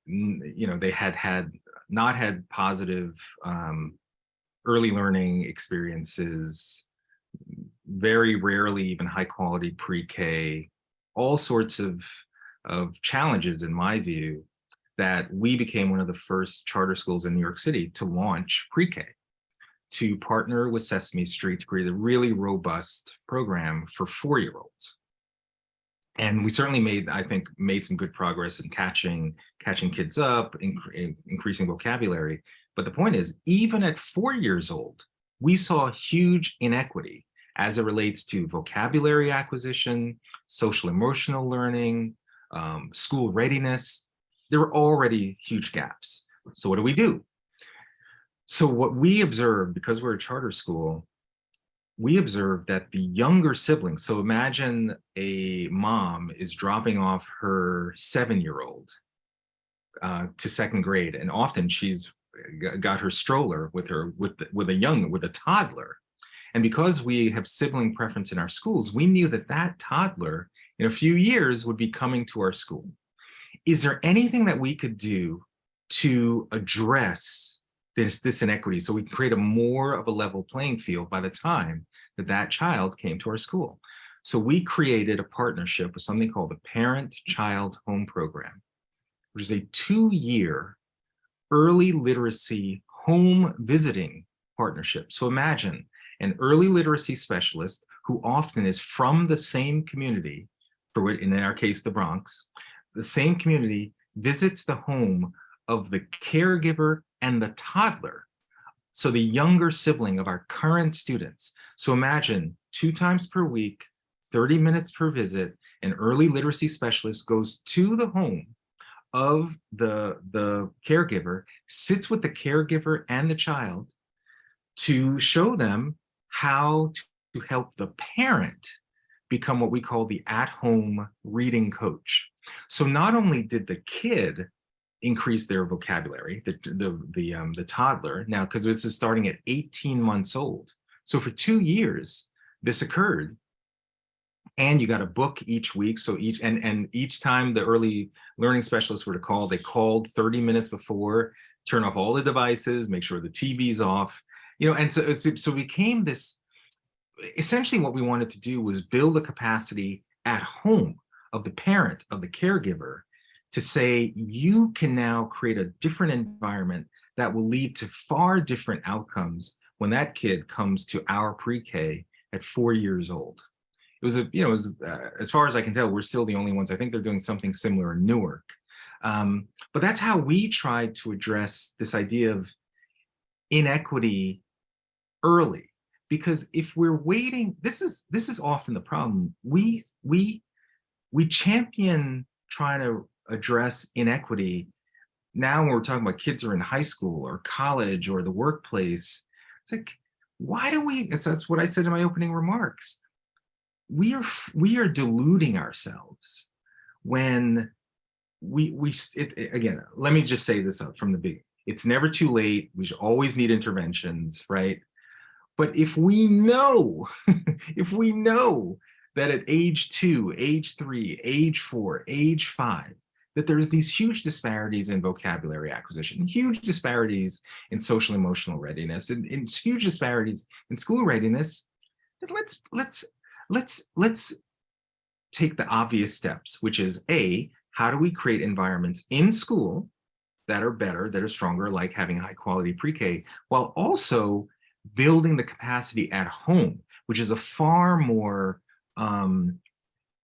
They had not had positive early learning experiences, very rarely even high quality pre-K, all sorts of challenges, in my view, that we became one of the first charter schools in New York City to launch pre-K, to partner with Sesame Street to create a really robust program for 4-year-olds. And we certainly made some good progress in catching kids up, increasing vocabulary. But the point is, even at 4 years old, we saw huge inequity as it relates to vocabulary acquisition, social emotional learning, school readiness. There were already huge gaps. So what do? So what we observed, because we're a charter school, we observed that the younger siblings, so imagine a mom is dropping off her 7-year-old to 2nd grade, and often she's got her stroller with her with a toddler. And because we have sibling preference in our schools, we knew that that toddler in a few years would be coming to our school. Is there anything that we could do to address this inequity so we can create a more of a level playing field by the time that that child came to our school? So we created a partnership with something called the Parent-Child Home Program, which is a 2-year early literacy home visiting partnership. So imagine an early literacy specialist who often is from the same community, in our case, the Bronx, the same community, visits the home of the caregiver and the toddler, so the younger sibling of our current students. So imagine 2 times per week, 30 minutes per visit, an early literacy specialist goes to the home of the caregiver, sits with the caregiver and the child to show them how to help the parent become what we call the at-home reading coach. So not only did the kid increase their vocabulary, the toddler, now because this is starting at 18 months old. So for 2 years, this occurred. And you got a book each week. So each time the early learning specialists were to call, they called 30 minutes before, turn off all the devices, make sure the TV's off, and so it became this. Essentially what we wanted to do was build a capacity at home of the parent, of the caregiver, to say, you can now create a different environment that will lead to far different outcomes when that kid comes to our pre-K at 4 years old. It was as far as I can tell, we're still the only ones. I think they're doing something similar in Newark. But that's how we tried to address this idea of inequity early. Because if we're waiting, this is often the problem. We champion trying to address inequity now when we're talking about kids are in high school or college or the workplace. It's like, why do we? That's what I said in my opening remarks. We are deluding ourselves when again, let me just say this up from the beginning. It's never too late. We should always need interventions, right? But if we know, that at age 2, age 3, age 4, age 5, that there's these huge disparities in vocabulary acquisition, huge disparities in social emotional readiness, and huge disparities in school readiness, then let's take the obvious steps, which is how do we create environments in school that are better, that are stronger, like having high quality pre-K, while also building the capacity at home, which is a far more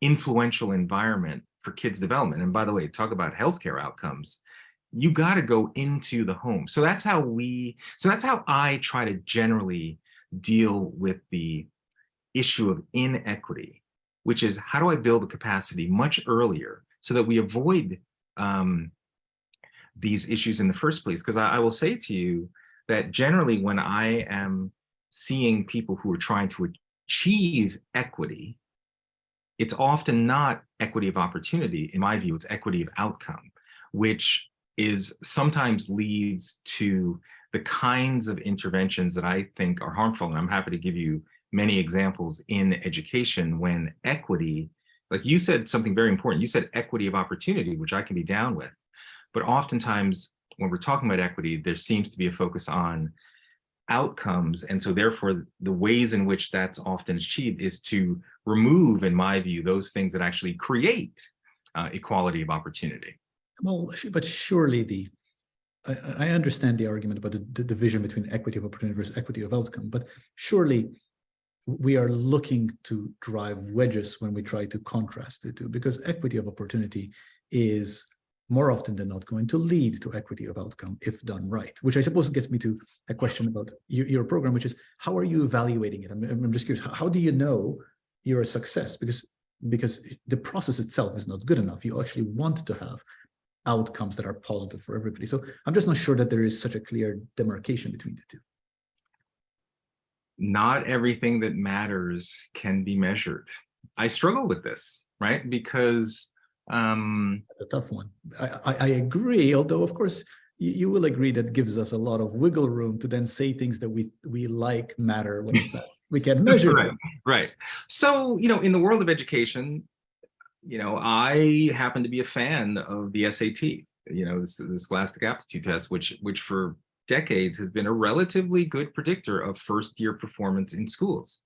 influential environment for kids' development. And by the way, talk about healthcare outcomes. You got to go into the home. So that's how I try to generally deal with the issue of inequity, which is how do I build a capacity much earlier so that we avoid these issues in the first place? Because I will say to you that generally when I am seeing people who are trying to achieve equity, it's often not equity of opportunity. In my view, it's equity of outcome, which is sometimes leads to the kinds of interventions that I think are harmful. And I'm happy to give you many examples in education when equity, like you said something very important, you said equity of opportunity, which I can be down with. But oftentimes when we're talking about equity, there seems to be a focus on outcomes. And so therefore, the ways in which that's often achieved is to remove, in my view, those things that actually create equality of opportunity. Well, but surely I understand the argument about the division between equity of opportunity versus equity of outcome, but surely we are looking to drive wedges when we try to contrast the two, because equity of opportunity is more often than not going to lead to equity of outcome if done right, which I suppose gets me to a question about your program, which is, how are you evaluating it? I'm just curious, how do you know you're a success? Because the process itself is not good enough. You actually want to have outcomes that are positive for everybody. So I'm just not sure that there is such a clear demarcation between the two. Not everything that matters can be measured. I struggle with this, right? Because a tough one. I agree, although of course you will agree that gives us a lot of wiggle room to then say things that we like matter when in fact we can measure right, them. right. So, in the world of education, I happen to be a fan of the SAT, the Scholastic Aptitude Test, which for decades has been a relatively good predictor of first-year performance in schools.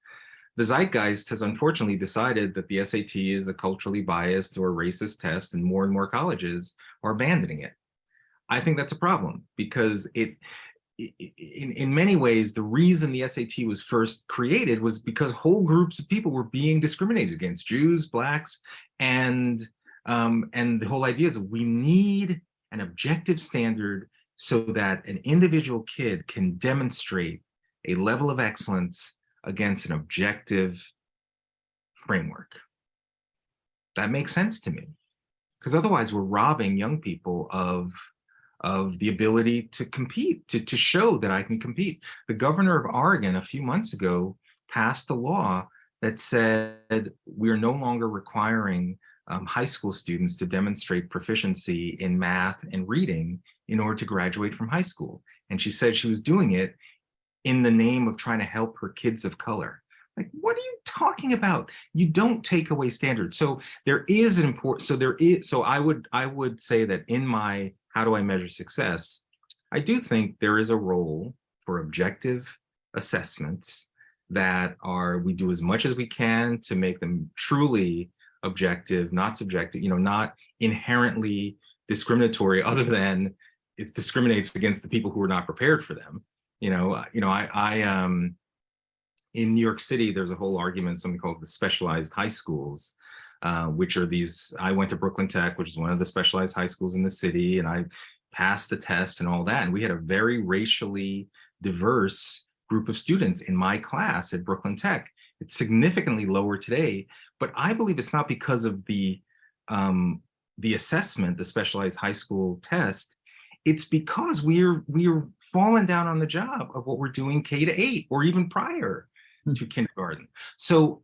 The zeitgeist has unfortunately decided that the SAT is a culturally biased or racist test, and more colleges are abandoning it. I think that's a problem because in many ways, the reason the SAT was first created was because whole groups of people were being discriminated against, Jews, Blacks, and the whole idea is we need an objective standard so that an individual kid can demonstrate a level of excellence against an objective framework. That makes sense to me, because otherwise we're robbing young people of the ability to compete, to show that I can compete. The governor of Oregon a few months ago passed a law that said we are no longer requiring high school students to demonstrate proficiency in math and reading in order to graduate from high school. And she said she was doing it in the name of trying to help her kids of color. Like, what are you talking about? You don't take away standards. So there is an important, so I would say that in my how do I measure success, I do think there is a role for objective assessments that we do as much as we can to make them truly objective, not subjective, not inherently discriminatory, other than it discriminates against the people who are not prepared for them. In New York City, there's a whole argument, something called the specialized high schools, which are these, I went to Brooklyn Tech, which is one of the specialized high schools in the city, and I passed the test and all that. And we had a very racially diverse group of students in my class at Brooklyn Tech. It's significantly lower today, but I believe it's not because of the assessment, the specialized high school test. It's because we're falling down on the job of what we're doing K-8 or even prior to kindergarten. So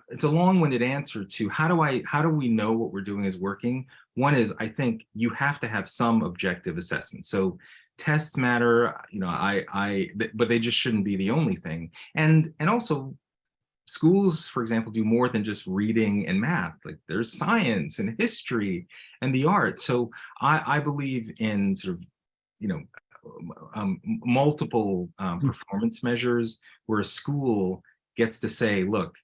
it's a long-winded answer to how do we know what we're doing is working? One is, I think you have to have some objective assessment. So tests matter, but they just shouldn't be the only thing. And also schools, for example, do more than just reading and math. Like there's science and history and the arts. So I believe in sort of, multiple performance measures where a school gets to say, look,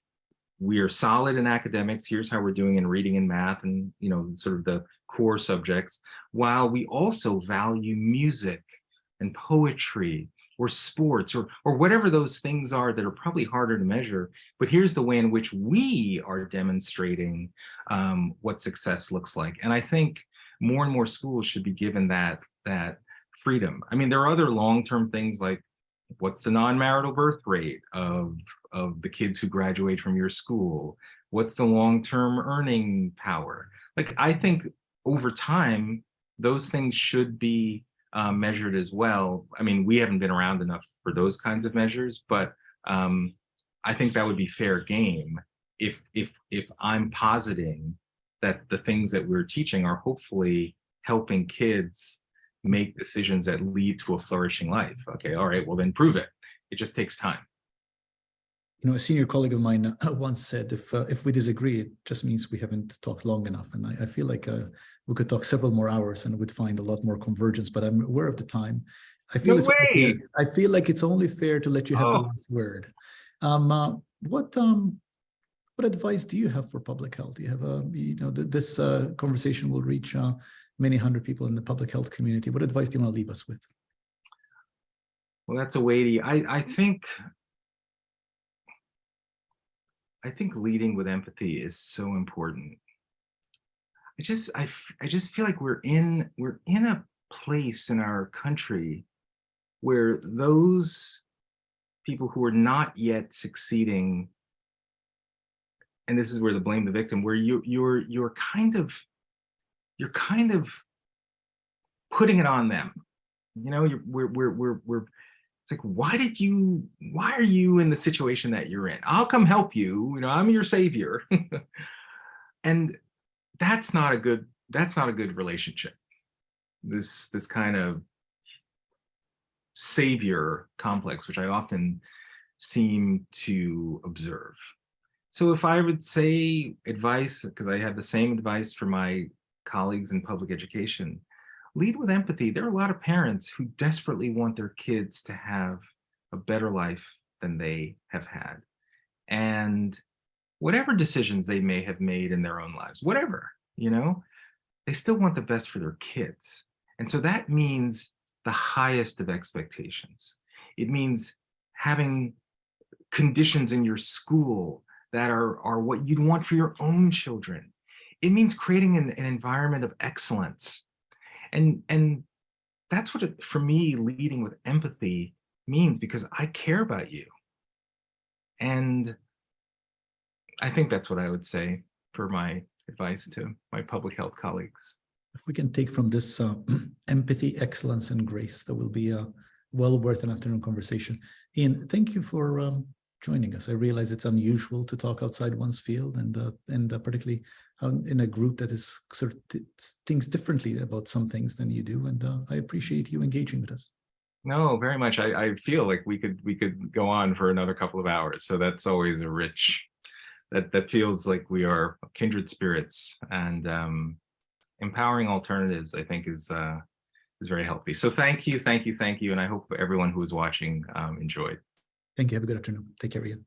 we are solid in academics. Here's how we're doing in reading and math and, sort of the core subjects, while we also value music and poetry or sports or whatever those things are that are probably harder to measure. But here's the way in which we are demonstrating what success looks like. And I think more and more schools should be given that freedom. I mean, there are other long-term things like, what's the non-marital birth rate of the kids who graduate from your school? What's the long-term earning power? Like, I think over time, those things should be measured as well. I mean, we haven't been around enough for those kinds of measures, but I think that would be fair game if I'm positing that the things that we're teaching are hopefully helping kids make decisions that lead to a flourishing life. Okay, all right, well then prove it. It just takes time. A senior colleague of mine once said, if we disagree, it just means we haven't talked long enough. And I feel like we could talk several more hours and we'd find a lot more convergence, but I'm aware of the time. I feel like it's only fair to let you have the last word. What advice do you have for public health? Do you have this conversation will reach many hundred people in the public health community. What advice do you want to leave us with? Well, that's a weighty, I think I think leading with empathy is so important. I just feel like we're in a place in our country where those people who are not yet succeeding, and this is where the blame the victim, where you're kind of putting it on them. You know, we're it's like, why are you in the situation that you're in? I'll come help you. You know, I'm your savior. And that's not a good relationship. This kind of savior complex, which I often seem to observe. So if I would say advice, because I have the same advice for my colleagues in public education, lead with empathy. There are a lot of parents who desperately want their kids to have a better life than they have had. And whatever decisions they may have made in their own lives, whatever, you know, they still want the best for their kids. And so that means the highest of expectations. It means having conditions in your school that are what you'd want for your own children. It means creating an environment of excellence. And that's what, for me, leading with empathy means, because I care about you. And I think that's what I would say for my advice to my public health colleagues. If we can take from this empathy, excellence, and grace, that will be well worth an afternoon conversation. Ian, thank you for joining us. I realize it's unusual to talk outside one's field, and particularly in a group that is sort of thinks differently about some things than you do. And I appreciate you engaging with us. No, very much. I feel like we could go on for another couple of hours. So that's always a rich. That feels like we are kindred spirits, and empowering alternatives, I think, is very healthy. So thank you, and I hope everyone who is watching enjoyed. Thank you. Have a good afternoon. Take care, Ian.